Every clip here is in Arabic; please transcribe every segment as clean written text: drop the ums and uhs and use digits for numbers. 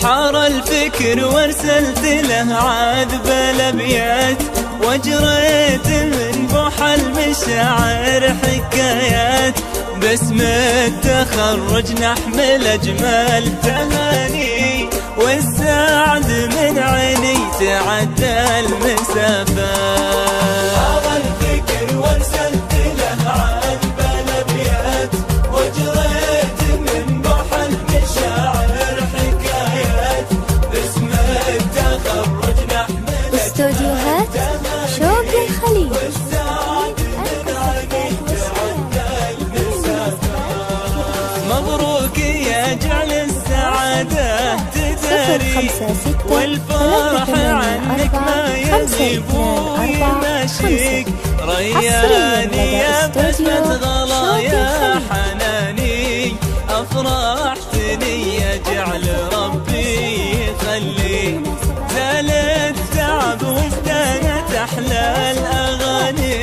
حار الفكر وارسلت له عذب الابيات، وجريت من بوح المشاعر حكايات، باسم التخرج نحمل اجمل تهاني، والسعد من عيني تعدى المسافات. حار الفكر وارسلت له عذب الابيات، وجريت من بوح المشاعر حكايات، باسم التخرج نحمل استوديوهات شوق الخليج. مبروك يا جعل السعادة تداري، والفرح عنك ما يغيب ويمشيك، رياني يا بسمة غلا يا حناني، أفرحتني يا جعل ربي يخليك، زال التعب وازدانت أحلى الأغاني،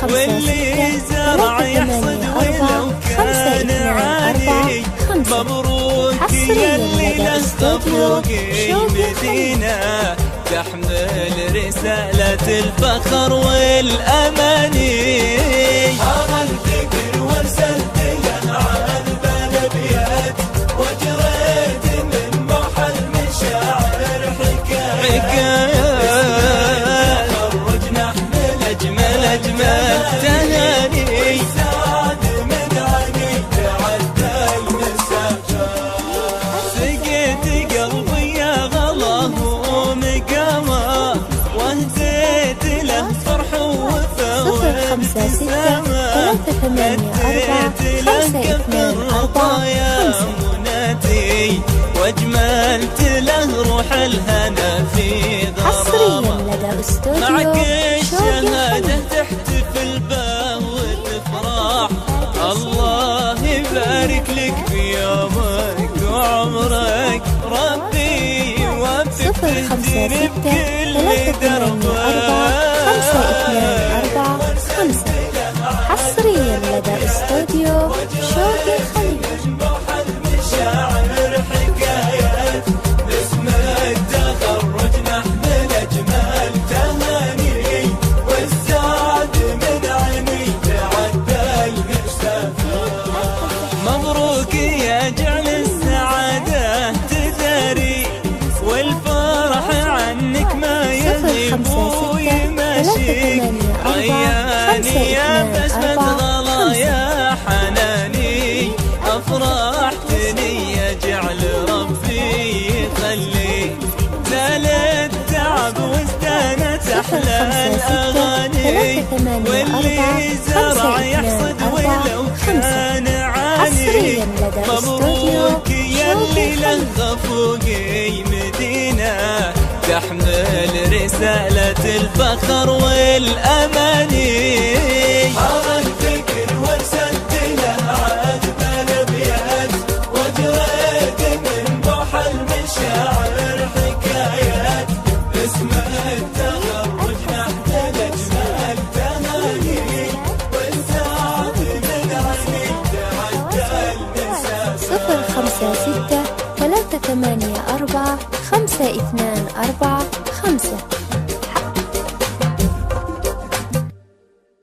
واللي زرع يحصد ولو كان عاني. مبروك يا اللي لست فوقي مدينة، تحمل رسالة الفخر والأماني. حار الفكر وارسلت له عذب الابيات، وجريت من بوح المشاعر حكايات، تخرج نحمل اجمل تهاني، والسعد من عيني تعدى المسافات. سقيت قلبي يا غلاه ومقامه، واهديت له فرح وفوت السماء، أديت له كف الرضا يا مناتي، واجملت له روح الهنا في غرامه، معك الشهاده تحتفل به وتفرح، الله يبارك لك في يومك وعمرك، ربي يوفقك تجري بكل دربك. حصريا لدى استوديو شوق الخليج. المشاعر حكايات، باسم التخرج نحمل اجمل تهاني، والسعد من عيني تعدى المسافات. مبروك يا جعل السعادة تداري، والفرح عنك ما يغيب ويمشيك، رياني يا بسمة غلا يا حناني، أفرحتني يا جعل ربي يخليك، زال التعب وازدانت أحلى الأغاني، واللي زرع يحصد ولو كان عاني. مبروك يا اللي له فوقي مدينة، تحمل رسالة الفخر والأماني. حار الفكر وارسلت له عذب الابيات، وجريت من بوح المشاعر حكايات، باسم التخرج نحمل اجمل تهاني، والسعد من عيني تعدى المسافات. 056 384 524 5